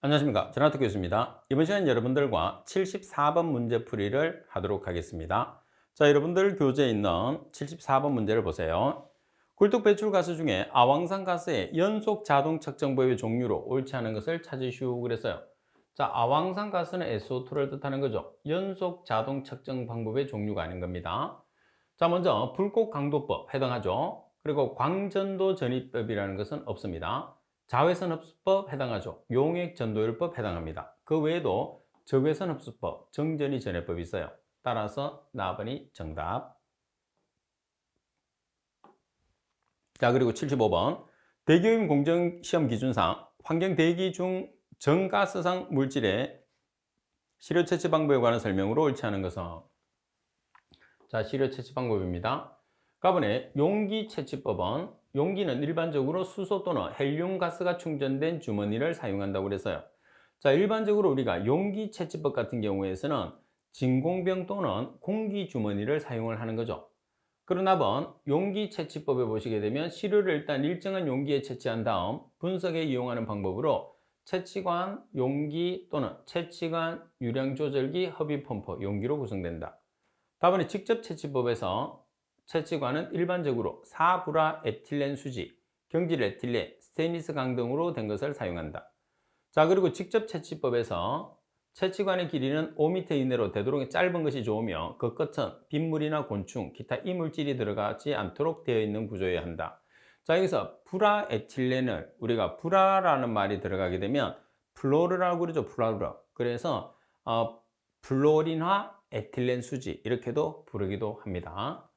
안녕하십니까. 전화특 교수입니다. 이번 시간 여러분들과 74번 문제풀이를 하도록 하겠습니다. 자, 여러분들 교재에 있는 74번 문제를 보세요. 굴뚝 배출 가스 중에 아황산 가스의 연속 자동 측정법의 종류로 옳지 않은 것을 찾으시오 그랬어요. 자, 아황산 가스는 SO2를 뜻하는 거죠. 연속 자동 측정 방법의 종류가 아닌 겁니다. 자, 먼저 불꽃 강도법 해당하죠. 그리고 광전도 전이법이라는 것은 없습니다. 자외선 흡수법 해당하죠. 용액 전도율법 해당합니다. 그 외에도 적외선 흡수법, 정전이 전해법이 있어요. 따라서 4번이 정답. 자, 그리고 75번. 대기오염 공정 시험 기준상 환경 대기 중 정가스상 물질의 시료 채취 방법에 관한 설명으로 옳지 않은 것은, 자, 시료 채취 방법입니다. 가번에 용기 채취법은 용기는 일반적으로 수소 또는 헬륨 가스가 충전된 주머니를 사용한다고 그랬어요. 자, 일반적으로 우리가 용기 채취법 같은 경우에서는 진공병 또는 공기 주머니를 사용을 하는 거죠. 그러나 용기 채취법에 보시게 되면 시료를 일단 일정한 용기에 채취한 다음 분석에 이용하는 방법으로 채취관, 용기 또는 채취관, 유량 조절기, 허비 펌프, 용기로 구성된다. 다음에 직접 채취법에서 채취관은 일반적으로 4불화 에틸렌 수지, 경질 에틸렌, 스테인리스 강 등으로 된 것을 사용한다. 자, 그리고 직접 채취법에서 채취관의 길이는 5m 이내로 되도록 짧은 것이 좋으며 그 끝은 빗물이나 곤충, 기타 이물질이 들어가지 않도록 되어 있는 구조여야 한다. 자, 여기서 불화 에틸렌을 우리가 불화라는 말이 들어가게 되면 플로르라고 그러죠. 플로르. 그래서 플로린화 에틸렌 수지 이렇게도 부르기도 합니다.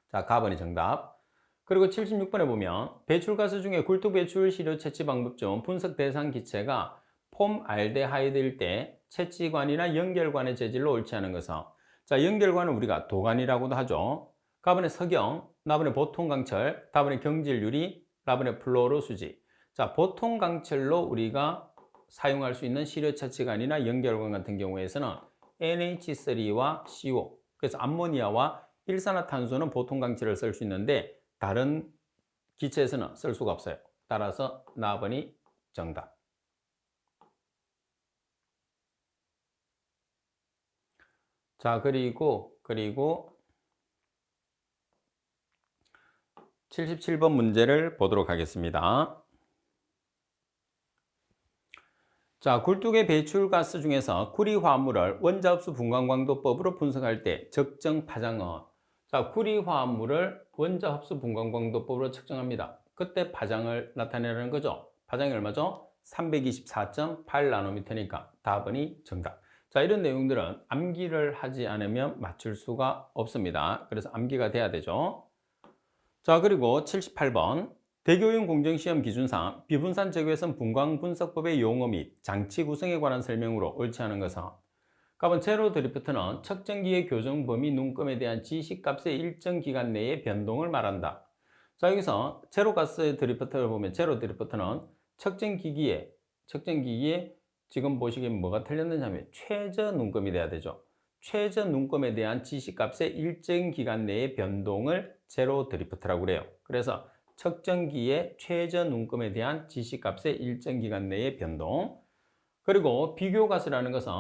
자, 가번이 정답. 그리고 76번에 보면 배출가스 중에 굴뚝 배출 시료 채취 방법 중 분석 대상 기체가 폼알데하이드일 때 채취관이나 연결관의 재질로 옳지 않은 것은, 자, 연결관은 우리가 도관이라고도 하죠. 가번에 석영, 나번에 보통강철, 다번에 경질유리, 나번에 플로로 수지. 자, 보통강철로 우리가 사용할 수 있는 시료 채취관이나 연결관 같은 경우에서는 NH3와 CO, 그래서 암모니아와 일산화탄소는 보통강철을 쓸 수 있는데 다른 기체에서는 쓸 수가 없어요. 따라서 4번이 정답. 자, 그리고 77번 문제를 보도록 하겠습니다. 자, 굴뚝의 배출가스 중에서 구리화합물을 원자흡수 분광광도법으로 분석할 때 적정 파장은, 자, 구리화합물을 원자흡수 분광광도법으로 측정합니다. 그때 파장을 나타내라는 거죠. 파장이 얼마죠? 324.8나노미터니까 답은이 정답. 자, 이런 내용들은 암기를 하지 않으면 맞출 수가 없습니다. 그래서 암기가 돼야 되죠. 자, 그리고 78번. 대교용 공정시험 기준상 비분산 적외선 분광분석법의 용어 및 장치 구성에 관한 설명으로 옳지 않은 것은, 가번 제로 드리프트는 측정기의 교정 범위 눈금에 대한 지시값의 일정 기간 내의 변동을 말한다. 자, 여기서 제로 가스 드리프트를 보면 제로 드리프트는 측정기기에 지금 보시기엔 뭐가 틀렸느냐 하면 최저 눈금이 돼야 되죠. 최저 눈금에 대한 지시값의 일정 기간 내의 변동을 제로 드리프트라고 그래요. 그래서 측정기의 최저 눈금에 대한 지시값의 일정 기간 내의 변동. 그리고 비교가스라는 것은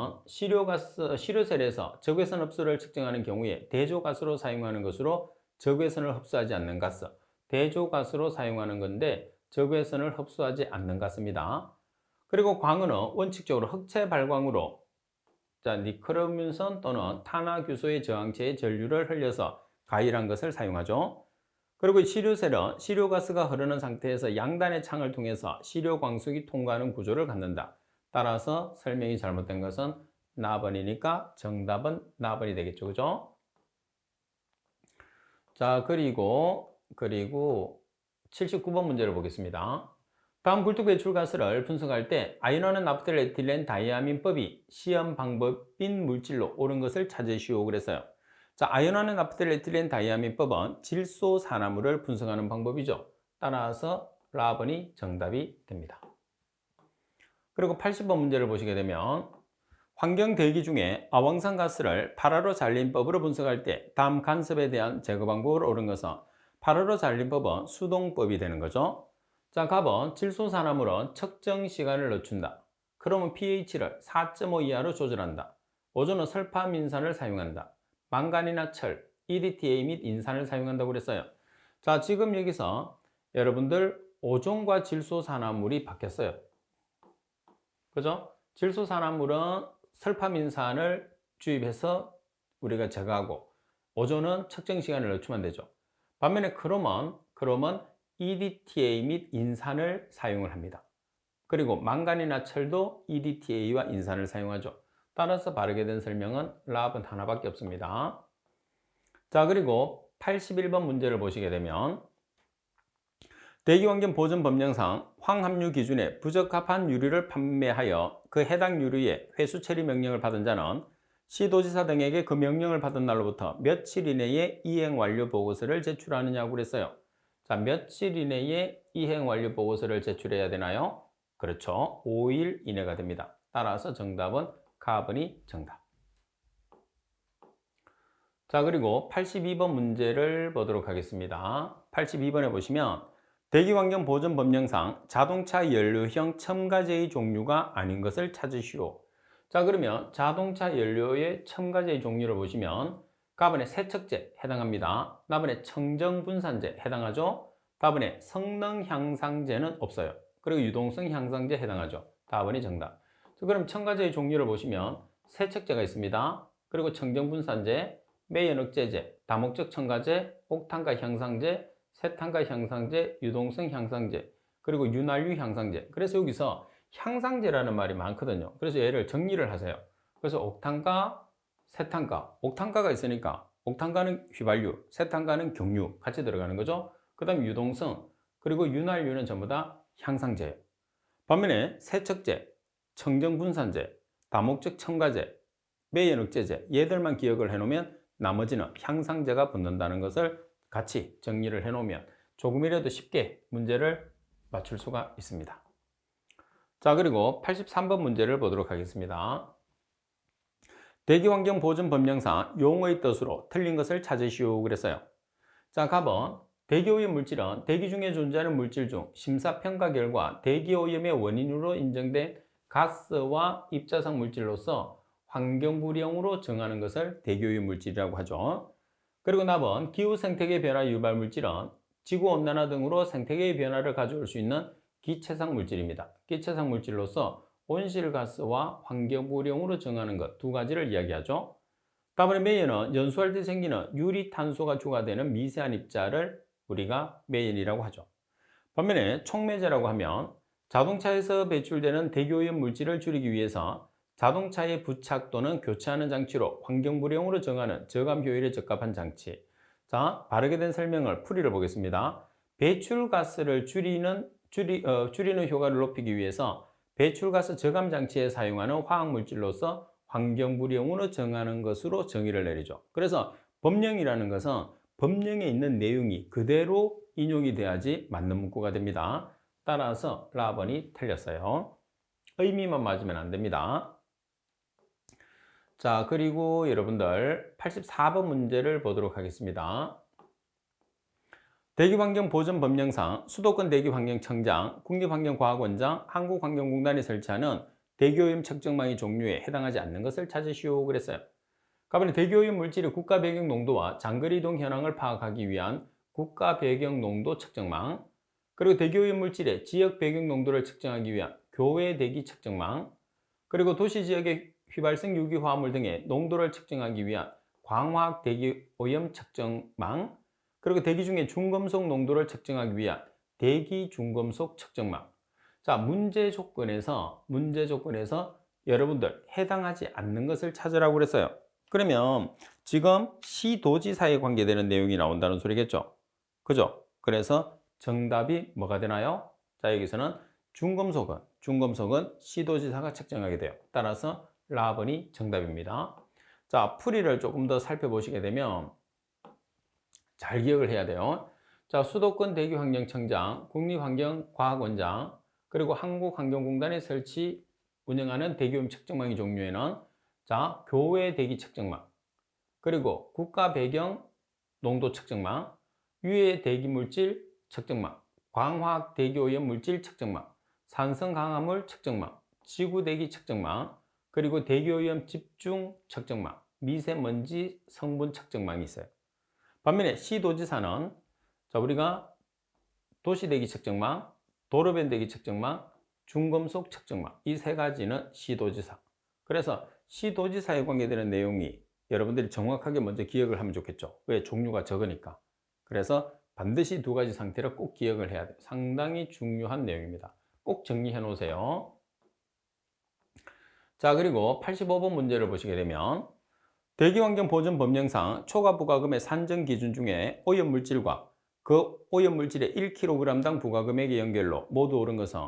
시료셀에서 적외선 흡수를 측정하는 경우에 대조가스로 사용하는 것으로 적외선을 흡수하지 않는 가스, 대조가스로 사용하는 건데 적외선을 흡수하지 않는 가스입니다. 그리고 광은은 원칙적으로 흑체 발광으로, 자, 니크로뮴선 또는 탄화규소의 저항체의 전류를 흘려서 가열한 것을 사용하죠. 그리고 시료셀은 시료가스가 흐르는 상태에서 양단의 창을 통해서 시료광속이 통과하는 구조를 갖는다. 따라서 설명이 잘못된 것은 나번이니까 정답은 나번이 되겠죠. 그죠? 자, 그리고 79번 문제를 보겠습니다. 다음 굴뚝 배출가스를 분석할 때 아연화는 나프탈 에틸렌 다이아민법이 시험 방법인 물질로 옳은 것을 찾으시오 그랬어요. 자, 아연화는 나프탈 에틸렌 다이아민법은 질소산화물을 분석하는 방법이죠. 따라서 라번이 정답이 됩니다. 그리고 80번 문제를 보시게 되면 환경 대기 중에 아황산 가스를 파라로 잘림법으로 분석할 때 다음 간섭에 대한 제거 방법을 옳은 것은, 파라로 잘림법은 수동법이 되는 거죠. 자, 갑은 질소산화물은 측정 시간을 늦춘다. 그러면 pH를 4.5 이하로 조절한다. 오존은 설파민산을 사용한다. 망간이나 철, EDTA 및 인산을 사용한다고 그랬어요. 자, 지금 여기서 여러분들 오존과 질소산화물이 바뀌었어요. 그죠? 질소산화물은 설파민산을 주입해서 우리가 제거하고 오존은 측정 시간을 늦추면 되죠. 반면에 크롬은 EDTA 및 인산을 사용을 합니다. 그리고 망간이나 철도 EDTA와 인산을 사용하죠. 따라서 바르게 된 설명은 랍은 하나밖에 없습니다. 자, 그리고 81번 문제를 보시게 되면 대기환경 보전 법령상 황합류 기준에 부적합한 유류를 판매하여 그 해당 유류의 회수 처리 명령을 받은 자는 시도지사 등에게 그 명령을 받은 날로부터 며칠 이내에 이행 완료 보고서를 제출하느냐고 그랬어요. 자, 며칠 이내에 이행 완료 보고서를 제출해야 되나요? 그렇죠. 5일 이내가 됩니다. 따라서 정답은 가번이 정답. 자, 그리고 82번 문제를 보도록 하겠습니다. 82번에 보시면 대기환경보전법령상 자동차 연료형 첨가제의 종류가 아닌 것을 찾으시오. 자, 그러면 자동차 연료의 첨가제의 종류를 보시면 가번에 세척제 해당합니다. 나번에 청정분산제 해당하죠. 다번에 성능향상제는 없어요. 그리고 유동성 향상제 해당하죠. 다번이 정답. 자, 그럼 첨가제의 종류를 보시면 세척제가 있습니다. 그리고 청정분산제, 매연흑제제, 다목적 첨가제, 옥탄가 향상제, 세탄가 향상제, 유동성 향상제, 그리고 윤활유 향상제. 그래서 여기서 향상제라는 말이 많거든요. 그래서 얘를 정리를 하세요. 그래서 옥탄가, 세탄가. 옥탄가가 있으니까 옥탄가는 휘발유, 세탄가는 경유 같이 들어가는 거죠. 그 다음에 유동성, 그리고 윤활유는 전부 다 향상제예요. 반면에 세척제, 청정분산제, 다목적 첨가제, 매연흑제제 얘들만 기억을 해놓으면 나머지는 향상제가 붙는다는 것을 같이 정리를 해놓으면 조금이라도 쉽게 문제를 맞출 수가 있습니다. 자, 그리고 83번 문제를 보도록 하겠습니다. 대기환경보전법령상 용어의 뜻으로 틀린 것을 찾으시오 그랬어요. 자, 갑은 대기오염 물질은 대기 중에 존재하는 물질 중 심사평가 결과 대기오염의 원인으로 인정된 가스와 입자성 물질로서 환경부령으로 정하는 것을 대기오염 물질이라고 하죠. 그리고 납은 기후생태계 변화 유발 물질은 지구온난화 등으로 생태계의 변화를 가져올 수 있는 기체상 물질입니다. 기체상 물질로서 온실가스와 환경부령으로 정하는 것 두 가지를 이야기하죠. 다음에 매연은 연소할 때 생기는 유리탄소가 주가 되는 미세한 입자를 우리가 매연이라고 하죠. 반면에 촉매제라고 하면 자동차에서 배출되는 대기오염 물질을 줄이기 위해서 자동차에 부착 또는 교체하는 장치로 환경부령으로 정하는 저감 효율에 적합한 장치. 자, 바르게 된 설명을 풀이를 보겠습니다. 배출가스를 줄이는 효과를 높이기 위해서 배출가스 저감 장치에 사용하는 화학물질로서 환경부령으로 정하는 것으로 정의를 내리죠. 그래서 법령이라는 것은 법령에 있는 내용이 그대로 인용이 돼야지 맞는 문구가 됩니다. 따라서 라번이 틀렸어요. 의미만 맞으면 안 됩니다. 자, 그리고 여러분들 84번 문제를 보도록 하겠습니다. 대기환경보전법령상 수도권 대기환경청장, 국립환경과학원장, 한국환경공단이 설치하는 대기오염 측정망의 종류에 해당하지 않는 것을 찾으시오 그랬어요. 가번에 대기오염 물질의 국가 배경 농도와 장거리 이동 현황을 파악하기 위한 국가 배경 농도 측정망, 그리고 대기오염 물질의 지역 배경 농도를 측정하기 위한 교외 대기 측정망, 그리고 도시 지역의 휘발성 유기화합물 등의 농도를 측정하기 위한 광화학 대기오염 측정망, 그리고 대기 중에 중금속 농도를 측정하기 위한 대기 중금속 측정망. 자, 문제 조건에서 여러분들 해당하지 않는 것을 찾으라고 그랬어요. 그러면 지금 시도지사에 관계되는 내용이 나온다는 소리겠죠. 그죠? 그래서 정답이 뭐가 되나요? 자, 여기서는 중금속은 시도지사가 측정하게 돼요. 따라서 라번이 정답입니다. 자, 풀이를 조금 더 살펴보시게 되면 잘 기억을 해야 돼요. 자, 수도권 대기환경청장, 국립환경과학원장, 그리고 한국환경공단에 설치 운영하는 대기오염 측정망의 종류에는 자, 교외 대기 측정망, 그리고 국가 배경 농도 측정망, 유해 대기물질 측정망, 광화학 대기오염 물질 측정망, 산성 강화물 측정망, 지구대기 측정망, 그리고 대기오염 집중 측정망, 미세먼지 성분 측정망이 있어요. 반면에 시도지사는 우리가 도시대기 측정망, 도로변대기 측정망, 중금속 측정망, 이 세 가지는 시도지사. 그래서 시도지사에 관계되는 내용이 여러분들이 정확하게 먼저 기억을 하면 좋겠죠. 왜? 종류가 적으니까. 그래서 반드시 두 가지 상태를 꼭 기억을 해야 돼요. 상당히 중요한 내용입니다. 꼭 정리해 놓으세요. 자, 그리고 85번 문제를 보시게 되면 대기환경보전 법령상 초과부과금의 산정 기준 중에 오염물질과 그 오염물질의 1kg당 부과금액의 연결로 모두 옳은 것은,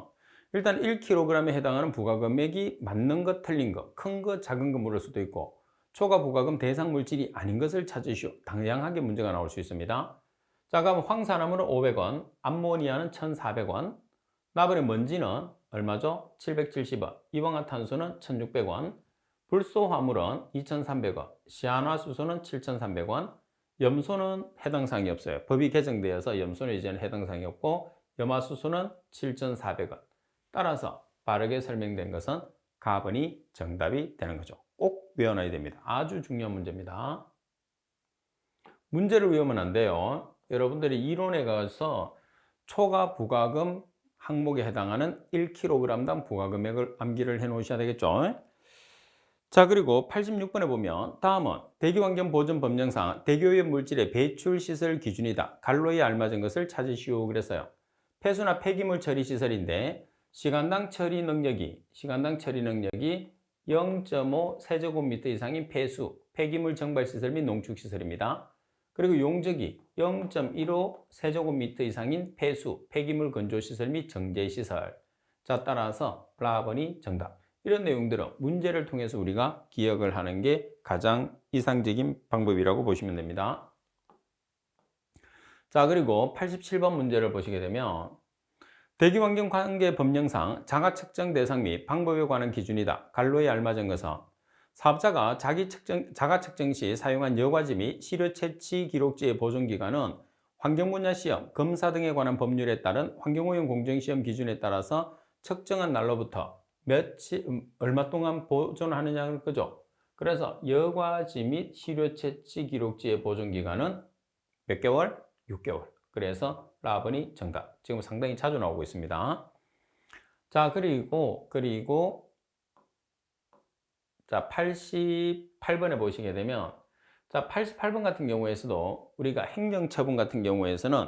일단 1kg에 해당하는 부과금액이 맞는 것, 틀린 것, 큰 것, 작은 것 물을 수도 있고, 초과부과금 대상 물질이 아닌 것을 찾으시오. 다양하게 문제가 나올 수 있습니다. 자, 그럼 황산화물은 500원, 암모니아는 1,400원, 나버린 먼지는 얼마죠? 770원, 이산화탄소는 1,600원, 불소화물은 2,300원, 시아노아수소는 7,300원, 염소는 해당 사항이 없어요. 법이 개정되어서 염소는 이제는 해당 사항이 없고, 염화수소는 7,400원. 따라서 빠르게 설명된 것은 가번이 정답이 되는 거죠. 꼭 외워놔야 됩니다. 아주 중요한 문제입니다. 문제를 외우면 안 돼요. 여러분들이 이론에 가서 초과 부과금 항목에 해당하는 1kg당 부과금액을 암기를 해 놓으셔야 되겠죠. 자, 그리고 86번에 보면 다음은 대기환경보전법령상 대기오염 물질의 배출시설 기준이다. 갈로에 알맞은 것을 찾으시오 그랬어요. 폐수나 폐기물 처리 시설인데 시간당 처리 능력이 0.5 세제곱미터 이상인 폐수, 폐기물 정발시설 및 농축시설입니다. 그리고 용적이 0.15 세제곱미터 이상인 폐수, 폐기물 건조시설 및 정제시설. 자, 따라서 라번이 정답. 이런 내용들은 문제를 통해서 우리가 기억을 하는 게 가장 이상적인 방법이라고 보시면 됩니다. 자, 그리고 87번 문제를 보시게 되면 대기환경관계법령상 자가측정 대상 및 방법에 관한 기준이다. 갈로에 알맞은 것은 사업자가 자가측정 시 사용한 여과지 및 시료 채취 기록지의 보존기간은 환경분야 시험, 검사 등에 관한 법률에 따른 환경오염 공정시험 기준에 따라서 측정한 날로부터 얼마 동안 보존하느냐는 거죠. 그래서 여과지 및 시료 채취 기록지의 보존 기간은 몇 개월? 6개월. 그래서 라번이 정답. 지금 상당히 자주 나오고 있습니다. 자, 그리고 자, 88번에 보시게 되면 자, 88번 같은 경우에서도 우리가 행정처분 같은 경우에서는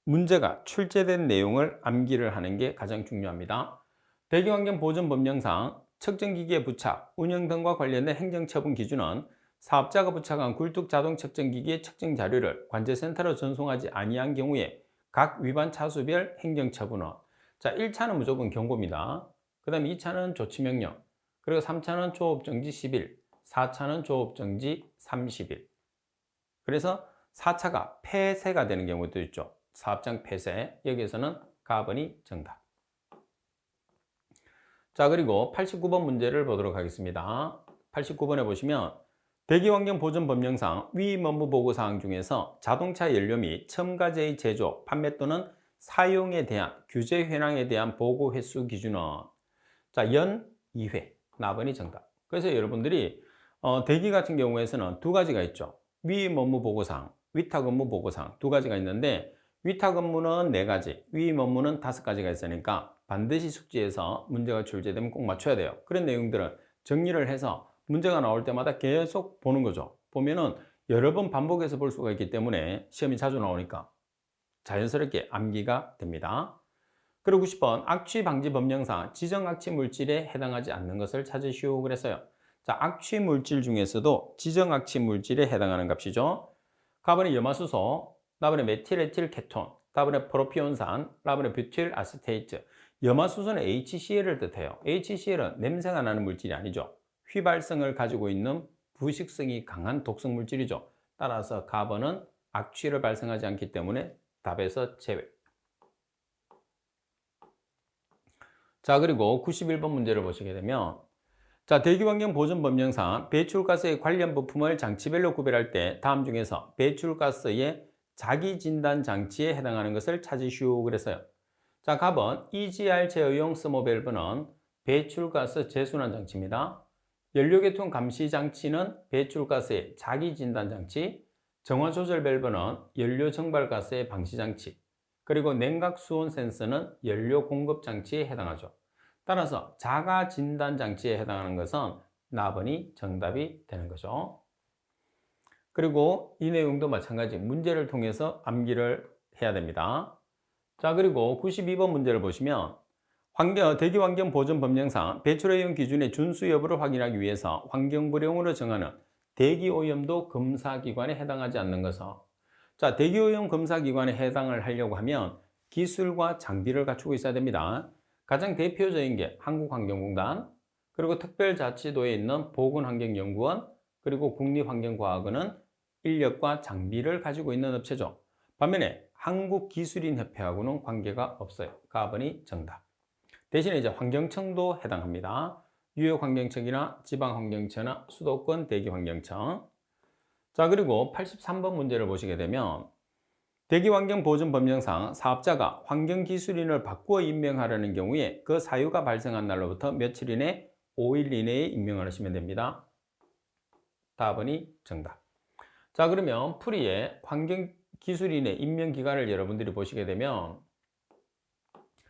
문제가 출제된 내용을 암기를 하는 게 가장 중요합니다. 대기환경보전법령상 측정기기의 부착, 운영 등과 관련된 행정처분 기준은 사업자가 부착한 굴뚝 자동 측정기기의 측정 자료를 관제센터로 전송하지 아니한 경우에 각 위반 차수별 행정처분은, 자, 1차는 무조건 경고입니다. 그 다음에 2차는 조치명령, 그리고 3차는 조업정지 10일, 4차는 조업정지 30일. 그래서 4차가 폐쇄가 되는 경우도 있죠. 사업장 폐쇄. 여기에서는 가번이 정답. 자, 그리고 89번 문제를 보도록 하겠습니다. 89번에 보시면 대기환경보전법령상 위임 업무 보고사항 중에서 자동차 연료 및 첨가제의 제조, 판매 또는 사용에 대한 규제 현황에 대한 보고 횟수 기준은, 자, 연 2회. 나번이 정답. 그래서 여러분들이 대기 같은 경우에서는 두 가지가 있죠. 위임 업무 보고사항, 위탁 업무 보고사항 두 가지가 있는데, 위탁 업무는 4가지, 위임 업무는 5가지가 있으니까 반드시 숙지에서 문제가 출제되면 꼭 맞춰야 돼요. 그런 내용들은 정리를 해서 문제가 나올 때마다 계속 보는 거죠. 보면은 여러 번 반복해서 볼 수가 있기 때문에 시험이 자주 나오니까 자연스럽게 암기가 됩니다. 그리고 90번 악취 방지 법령상 지정 악취 물질에 해당하지 않는 것을 찾으시오 그랬어요. 자, 악취 물질 중에서도 지정 악취 물질에 해당하는 값이죠. 가번의 염화수소, 나번의 메틸에틸 케톤, 나번의 프로피온산, 나번의 뷰틸 아세테이트. 염화수소는 HCl을 뜻해요. HCl은 냄새가 나는 물질이 아니죠. 휘발성을 가지고 있는 부식성이 강한 독성 물질이죠. 따라서 가번은 악취를 발생하지 않기 때문에 답에서 제외. 자, 그리고 91번 문제를 보시게 되면, 자, 대기환경보전법령상 배출가스의 관련 부품을 장치별로 구별할 때 다음 중에서 배출가스의 자기 진단 장치에 해당하는 것을 찾으시오 그랬어요. 자, 답은 EGR 제어용 스모 밸브는 배출가스 재순환 장치입니다. 연료계통 감시 장치는 배출가스의 자기 진단 장치, 정화 조절 밸브는 연료 증발가스의 방시 장치, 그리고 냉각 수온 센서는 연료 공급 장치에 해당하죠. 따라서 자가 진단 장치에 해당하는 것은 나번이 정답이 되는 거죠. 그리고 이 내용도 마찬가지 문제를 통해서 암기를 해야 됩니다. 자, 그리고 92번 문제를 보시면 대기환경보존법령상 배출오염 기준의 준수 여부를 확인하기 위해서 환경부령으로 정하는 대기오염도 검사기관에 해당하지 않는 것은, 자, 대기오염 검사기관에 해당을 하려고 하면 기술과 장비를 갖추고 있어야 됩니다. 가장 대표적인 게 한국환경공단, 그리고 특별자치도에 있는 보건환경연구원, 그리고 국립환경과학원은 인력과 장비를 가지고 있는 업체죠. 반면에 한국기술인협회하고는 관계가 없어요. 가번이 정답. 대신에 이제 환경청도 해당합니다. 유역환경청이나 지방환경청이나 수도권 대기환경청. 자, 그리고 83번 문제를 보시게 되면 대기환경보존법령상 사업자가 환경기술인을 바꾸어 임명하려는 경우에 그 사유가 발생한 날로부터 며칠 이내 5일 이내에 임명을 하시면 됩니다. 답은이 정답. 자, 그러면 풀이에 환경기술인의 임명기간을 여러분들이 보시게 되면,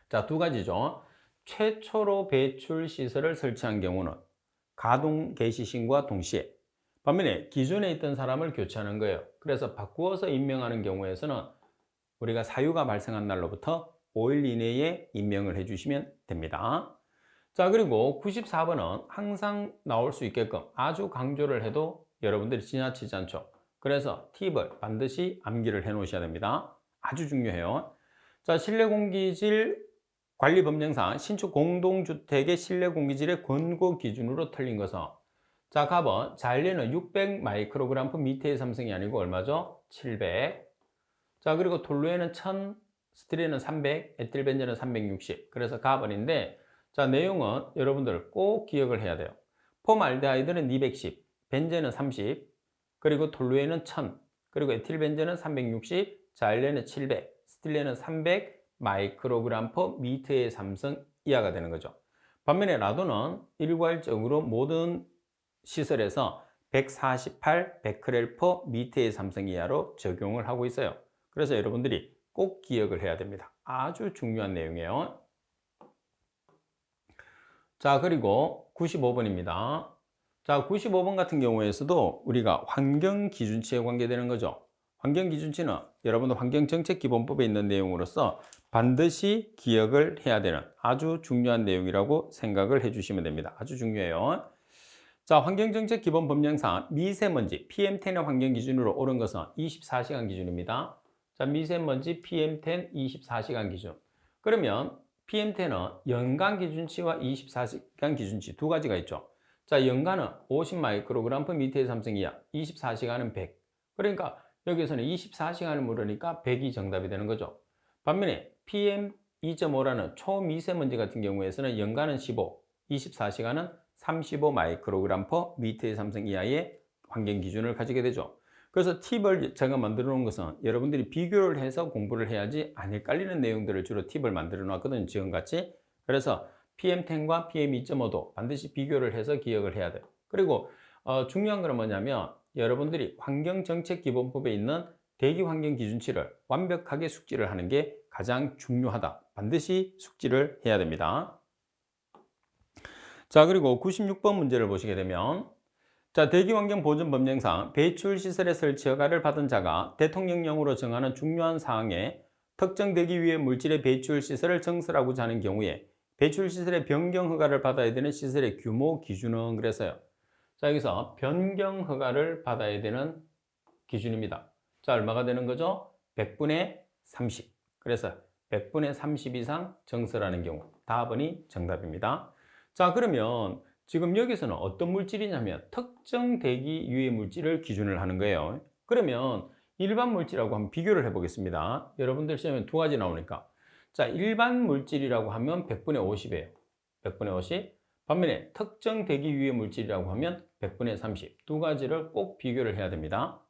자, 두 가지죠. 최초로 배출 시설을 설치한 경우는 가동 개시 신고와 동시에, 반면에 기존에 있던 사람을 교체하는 거예요. 그래서 바꾸어서 임명하는 경우에서는 우리가 사유가 발생한 날로부터 5일 이내에 임명을 해주시면 됩니다. 자, 그리고 94번은 항상 나올 수 있게끔 아주 강조를 해도 여러분들이 지나치지 않죠. 그래서 팁을 반드시 암기를 해 놓으셔야 됩니다. 아주 중요해요. 자, 실내공기질 관리법령상 신축 공동주택의 실내공기질의 권고 기준으로 틀린 것은, 자, 답은 잔뢰는 600 마이크로그램 per 미터의 삼성이 아니고 얼마죠? 700. 자, 그리고 톨루에는 1000, 스티레는 300, 에틸벤젠은 360. 그래서 가번인데, 자, 내용은 여러분들 꼭 기억을 해야 돼요. 폼알데하이드는 210, 벤젠은 30, 그리고 톨루에는 1000, 그리고 에틸벤젠은 360, 잔뢰는 700, 스틸레는 300 마이크로그램 per 미터의 삼성 이하가 되는 거죠. 반면에 라도는 일괄적으로 모든 시설에서 148 베크렐 per 미터의 삼성 이하로 적용을 하고 있어요. 그래서 여러분들이 꼭 기억을 해야 됩니다. 아주 중요한 내용이에요. 자, 그리고 95번입니다. 자, 95번 같은 경우에서도 우리가 환경기준치에 관계되는 거죠. 환경기준치는 여러분들 환경정책기본법에 있는 내용으로서 반드시 기억을 해야 되는 아주 중요한 내용이라고 생각을 해주시면 됩니다. 아주 중요해요. 자, 환경정책기본법령상 미세먼지 PM10의 환경기준으로 옳은 것은 24시간 기준입니다. 자, 미세먼지 PM10 24시간 기준. 그러면 PM10은 연간 기준치와 24시간 기준치 두 가지가 있죠. 자, 연간은 50 마이크로그램 per 미터의 삼성 이하, 24시간은 100. 그러니까 여기서는 24시간을 물으니까 100이 정답이 되는 거죠. 반면에 PM2.5라는 초미세먼지 같은 경우에서는 연간은 15, 24시간은 35 마이크로그램 per 미터의 삼성 이하의 환경 기준을 가지게 되죠. 그래서 팁을 제가 만들어 놓은 것은 여러분들이 비교를 해서 공부를 해야지 안 헷갈리는 내용들을 주로 팁을 만들어 놨거든요. 지금같이. 그래서 PM10과 PM2.5도 반드시 비교를 해서 기억을 해야 돼요. 그리고 중요한 건 뭐냐면 여러분들이 환경정책기본법에 있는 대기환경기준치를 완벽하게 숙지를 하는 게 가장 중요하다. 반드시 숙지를 해야 됩니다. 자, 그리고 96번 문제를 보시게 되면, 자, 대기환경보존법령상 배출시설의 설치 허가를 받은 자가 대통령령으로 정하는 중요한 사항에 특정 대기위의 물질의 배출시설을 정설하고자 하는 경우에 배출시설의 변경 허가를 받아야 되는 시설의 규모 기준은 그래서요. 자, 여기서 변경 허가를 받아야 되는 기준입니다. 자, 얼마가 되는 거죠? 100분의 30. 그래서 100분의 30 이상 정설하는 경우. 답은이 정답입니다. 자, 그러면 지금 여기서는 어떤 물질이냐면 특정 대기 유해 물질을 기준을 하는 거예요. 그러면 일반 물질하고 한번 비교를 해 보겠습니다. 여러분들 시험에 두 가지 나오니까. 자, 일반 물질이라고 하면 100분의 50이에요. 100분의 50. 반면에 특정 대기 유해 물질이라고 하면 100분의 30. 두 가지를 꼭 비교를 해야 됩니다.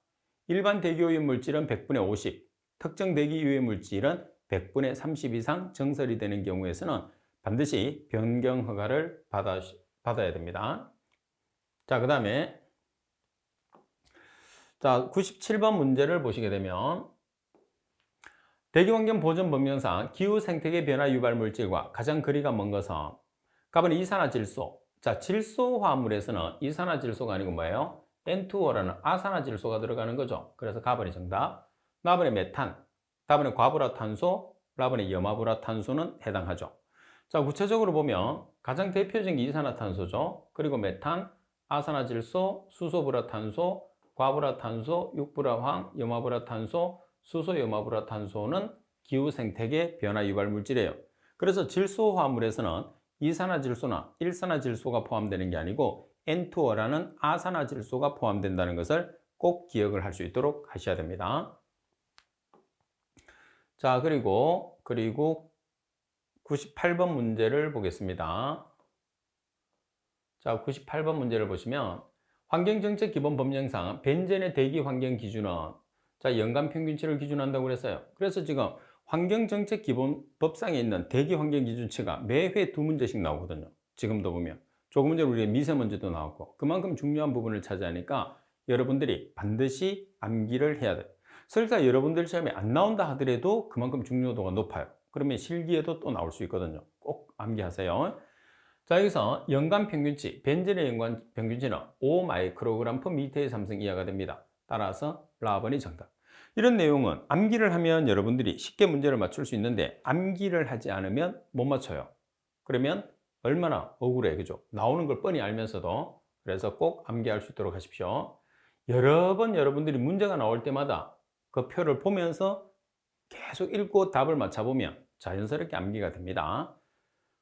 일반 대기 오염 물질은 100분의 50. 특정 대기 유해 물질은 100분의 30 이상 정설이 되는 경우에서는 반드시 변경 허가를 받아야 됩니다. 자, 그 다음에 97번 문제를 보시게 되면 대기환경 보전 법령상 기후 생태계 변화 유발 물질과 가장 거리가 먼 것은 답은 이산화질소. 자, 질소 화합물에서는 이산화질소가 아니고 뭐예요? N2O라는 아산화질소가 들어가는 거죠. 그래서 가번이 정답. 나번의 메탄, 다번에 과불화탄소, 라번의 염화불화탄소는 해당하죠. 자, 구체적으로 보면 가장 대표적인 게 이산화탄소죠. 그리고 메탄, 아산화질소, 수소불화탄소, 과불화탄소, 육불화황, 염화불화탄소, 수소염화불화탄소는 기후생태계 변화 유발 물질이에요. 그래서 질소 화합물에서는 이산화질소나 일산화질소가 포함되는 게 아니고 N2O라는 아산화질소가 포함된다는 것을 꼭 기억을 할 수 있도록 하셔야 됩니다. 자, 그리고 98번 문제를 보겠습니다. 자, 98번 문제를 보시면 환경정책 기본 법령상 벤젠의 대기 환경 기준은 자, 연간 평균치를 기준한다고 그랬어요. 그래서 지금 환경정책 기본 법상에 있는 대기 환경 기준치가 매회 2문제씩 나오거든요. 지금도 보면 조금 전에 우리가 미세먼지도 나왔고 그만큼 중요한 부분을 차지하니까 여러분들이 반드시 암기를 해야 돼요. 설사 여러분들 시험에 안 나온다 하더라도 그만큼 중요도가 높아요. 그러면 실기에도 또 나올 수 있거든요. 꼭 암기하세요. 자, 여기서 연간 평균치, 벤젠의 연간 평균치는 5마이크로그램/m의 삼성 이하가 됩니다. 따라서 라번이 정답. 이런 내용은 암기를 하면 여러분들이 쉽게 문제를 맞출 수 있는데 암기를 하지 않으면 못 맞춰요. 그러면 얼마나 억울해, 그죠? 나오는 걸 뻔히 알면서도. 그래서 꼭 암기할 수 있도록 하십시오. 여러 번 여러분들이 문제가 나올 때마다 그 표를 보면서 계속 읽고 답을 맞춰보면 자연스럽게 암기가 됩니다.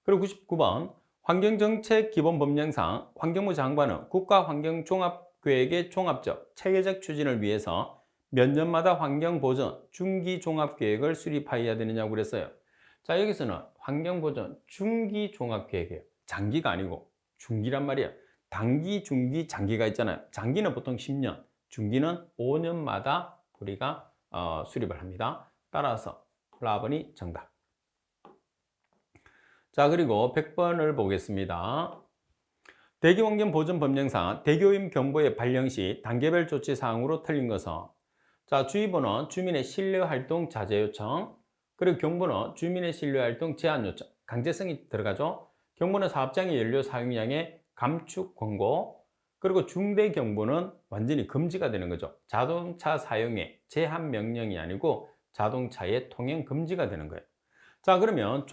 그리고 99번 환경정책 기본법령상 환경부 장관은 국가환경종합계획의 종합적, 체계적 추진을 위해서 몇 년마다 환경보전 중기종합계획을 수립하여야 되느냐고 그랬어요. 자, 여기서는 환경보전 중기종합계획이에요. 장기가 아니고 중기란 말이에요. 단기, 중기, 장기가 있잖아요. 장기는 보통 10년, 중기는 5년마다 우리가 수립을 합니다. 따라서 라번이 정답. 자, 그리고 100번을 보겠습니다. 대기환경보전법령상 대기오염 경보의 발령 시 단계별 조치 사항으로 틀린 것은 자, 주의보는 주민의 실내활동 자제 요청, 그리고 경보는 주민의 실내활동 제한 요청, 강제성이 들어가죠. 경보는 사업장의 연료 사용량의 감축 권고, 그리고 중대 경보는 완전히 금지가 되는 거죠. 자동차 사용의 제한 명령이 아니고 자동차의 통행 금지가 되는 거예요. 자, 그러면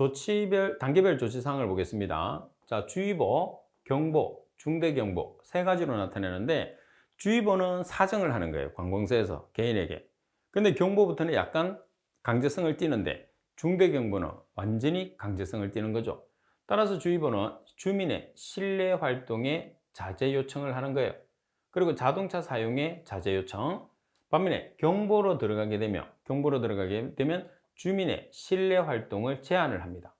단계별 조치 사항을 보겠습니다. 자, 주의보, 경보, 중대경보 세 가지로 나타내는데 주의보는 사정을 하는 거예요. 관공서에서 개인에게. 근데 경보부터는 약간 강제성을 띠는데 중대경보는 완전히 강제성을 띠는 거죠. 따라서 주의보는 주민의 실내 활동에 자제 요청을 하는 거예요. 그리고 자동차 사용에 자제 요청. 반면에 경보로 들어가게 되면 주민의 실내 활동을 제한을 합니다.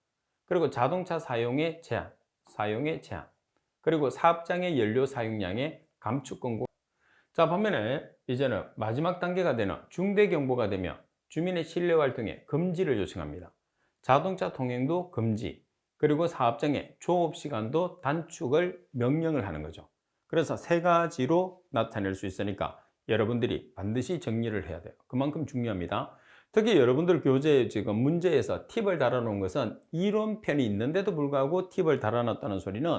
그리고 자동차 사용의 제한. 그리고 사업장의 연료 사용량의 감축 권고. 자, 반면에 이제는 마지막 단계가 되는 중대 경보가 되면 주민의 실내 활동에 금지를 요청합니다. 자동차 통행도 금지, 그리고 사업장의 조업 시간도 단축을 명령을 하는 거죠. 그래서 세 가지로 나타낼 수 있으니까 여러분들이 반드시 정리를 해야 돼요. 그만큼 중요합니다. 특히 여러분들 교재 지금 문제에서 팁을 달아놓은 것은 이론편이 있는데도 불구하고 팁을 달아놨다는 소리는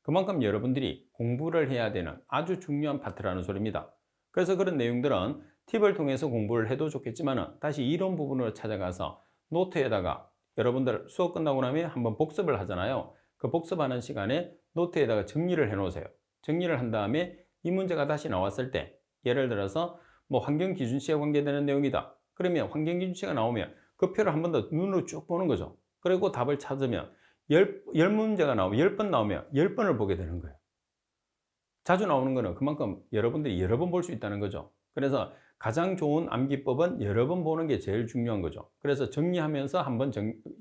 그만큼 여러분들이 공부를 해야 되는 아주 중요한 파트라는 소리입니다. 그래서 그런 내용들은 팁을 통해서 공부를 해도 좋겠지만 다시 이론 부분으로 찾아가서 노트에다가 여러분들 수업 끝나고 나면 한번 복습을 하잖아요. 그 복습하는 시간에 노트에다가 정리를 해 놓으세요. 정리를 한 다음에 이 문제가 다시 나왔을 때 예를 들어서 뭐 환경기준치에 관계되는 내용이다. 그러면 환경기준치가 나오면 그 표를 한 번 더 눈으로 쭉 보는 거죠. 그리고 답을 찾으면 10문제가 나오면 10번 나오면 10번을 보게 되는 거예요. 자주 나오는 거는 그만큼 여러분들이 여러 번 볼 수 있다는 거죠. 그래서 가장 좋은 암기법은 여러 번 보는 게 제일 중요한 거죠. 그래서 정리하면서 한번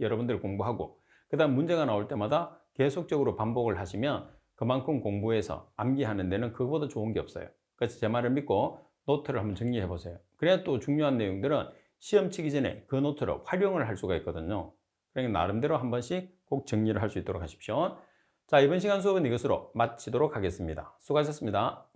여러분들 공부하고 그 다음 문제가 나올 때마다 계속적으로 반복을 하시면 그만큼 공부해서 암기하는 데는 그거보다 좋은 게 없어요. 그래서 제 말을 믿고 노트를 한번 정리해 보세요. 그래야 또 중요한 내용들은 시험 치기 전에 그 노트를 활용을 할 수가 있거든요. 그러니까 나름대로 한 번씩 꼭 정리를 할 수 있도록 하십시오. 자, 이번 시간 수업은 이것으로 마치도록 하겠습니다. 수고하셨습니다.